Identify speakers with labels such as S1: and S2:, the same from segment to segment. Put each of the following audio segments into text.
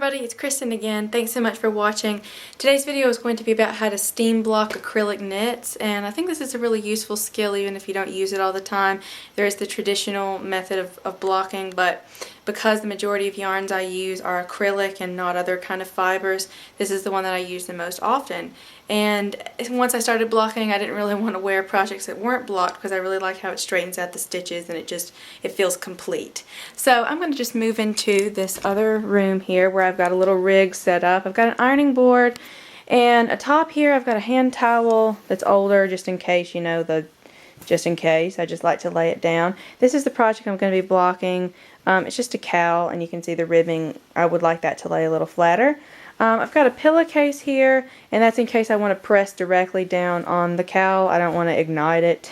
S1: everybody, it's Kristen again. Thanks so much for watching. Today's video is going to be about how to steam block acrylic knits, and I think this is a really useful skill even if you don't use it all the time. There is the traditional method of blocking, but because the majority of yarns I use are acrylic and not other kind of fibers, this is the one that I use the most often. And once I started blocking, I didn't really want to wear projects that weren't blocked because I really like how it straightens out the stitches and it feels complete. So I'm going to just move into this other room here where I've got a little rig set up. I've got an ironing board and atop here I've got a hand towel that's older just in case, you know, just in case. I just like to lay it down. This is the project I'm going to be blocking. It's just a cowl and you can see the ribbing. I would like that to lay a little flatter. I've got a pillowcase here, and that's in case I want to press directly down on the cowl. I don't want to ignite it.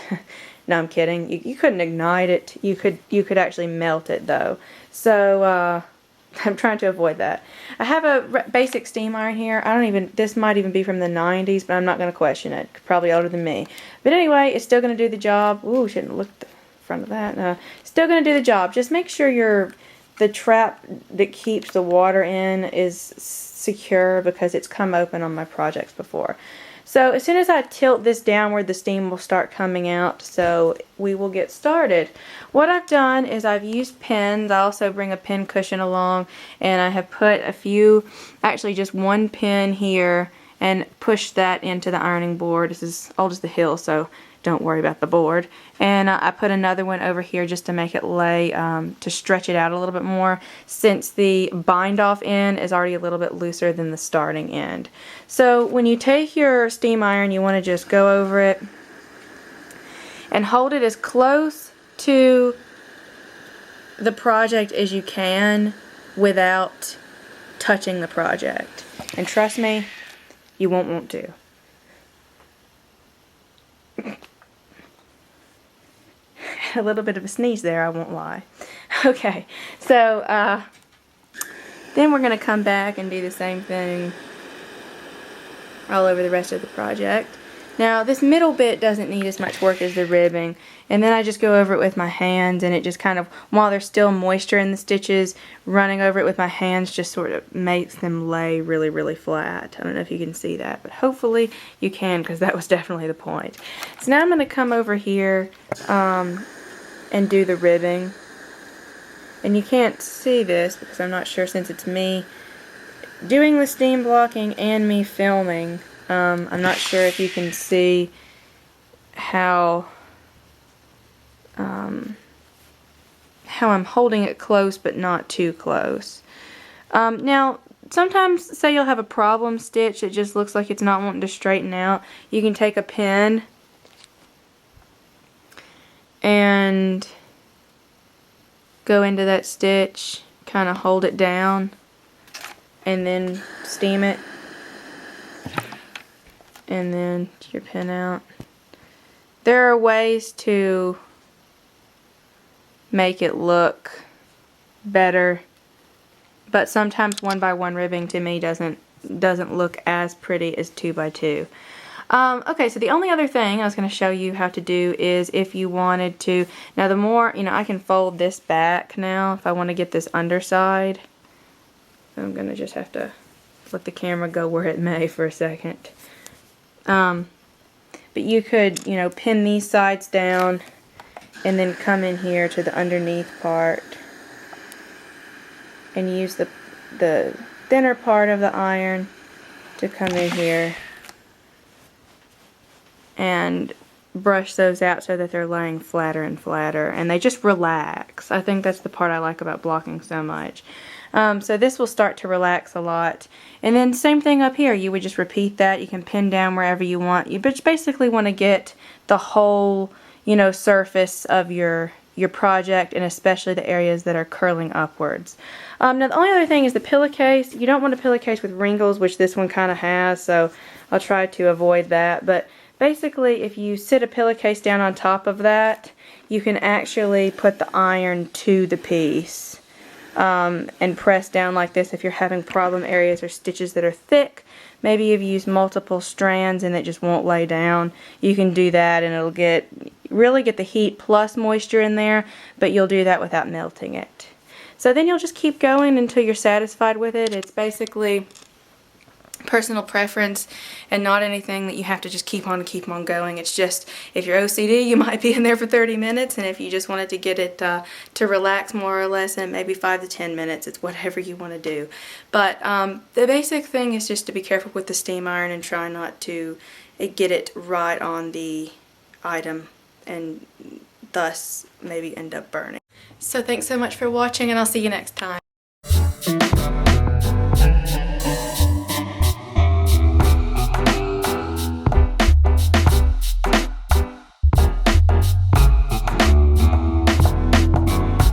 S1: No, I'm kidding. You couldn't ignite it. You could actually melt it though. So I'm trying to avoid that. I have a basic steam iron here. This might even be from the 90s, but I'm not going to question it. Probably older than me. But anyway, it's still going to do the job. Ooh, shouldn't have looked in front of that. No, still going to do the job. Just make sure the trap that keeps the water in is secure, because it's come open on my projects before. So as soon as I tilt this downward, the steam will start coming out, so we will get started. What I've done is I've used pins. I also bring a pin cushion along, and I have put a few, actually just one pin here, and pushed that into the ironing board. This is old as the hill, so don't worry about the board. And I put another one over here just to make it lay, to stretch it out a little bit more, since the bind off end is already a little bit looser than the starting end. So when you take your steam iron, you want to just go over it and hold it as close to the project as you can without touching the project. And trust me, you won't want to. A little bit of a sneeze there, I won't lie. Okay, so then we're going to come back and do the same thing all over the rest of the project. Now this middle bit doesn't need as much work as the ribbing, and then I just go over it with my hands, and it just kind of, while there's still moisture in the stitches, running over it with my hands just sort of makes them lay really, really flat. I don't know if you can see that, but hopefully you can, because that was definitely the point. So now I'm going to come over here and do the ribbing, and you can't see this because I'm not sure, since it's me doing the steam blocking and me filming. I'm not sure if you can see how I'm holding it close but not too close. Now sometimes, say you'll have a problem stitch that just looks like it's not wanting to straighten out, you can take a pin and go into that stitch, kind of hold it down, and then steam it, and then get your pin out. There are ways to make it look better, but sometimes 1x1 ribbing to me doesn't look as pretty as 2x2. Okay, so the only other thing I was going to show you how to do is, if you wanted to, now the more, you know, I can fold this back now if I want to get this underside. I'm going to just have to let the camera go where it may for a second. But you could, you know, pin these sides down and then come in here to the underneath part and use the thinner part of the iron to come in here and brush those out so that they're laying flatter and flatter, and they just relax. I think that's the part I like about blocking so much. So this will start to relax a lot. And then same thing up here. You would just repeat that. You can pin down wherever you want. You basically want to get the whole, you know, surface of your project, and especially the areas that are curling upwards. Now the only other thing is the pillowcase. You don't want a pillowcase with wrinkles, which this one kind of has, so I'll try to avoid that. But basically, if you sit a pillowcase down on top of that, you can actually put the iron to the piece and press down like this if you're having problem areas or stitches that are thick. Maybe you've used multiple strands and it just won't lay down. You can do that, and it'll really get the heat plus moisture in there, but you'll do that without melting it. So then you'll just keep going until you're satisfied with it. It's basically personal preference and not anything that you have to just keep on going. It's just, if you're OCD, you might be in there for 30 minutes, and if you just wanted to get it to relax more or less, then maybe 5 to 10 minutes. It's whatever you want to do. But the basic thing is just to be careful with the steam iron and try not to get it right on the item and thus maybe end up burning. So thanks so much for watching, and I'll see you next time.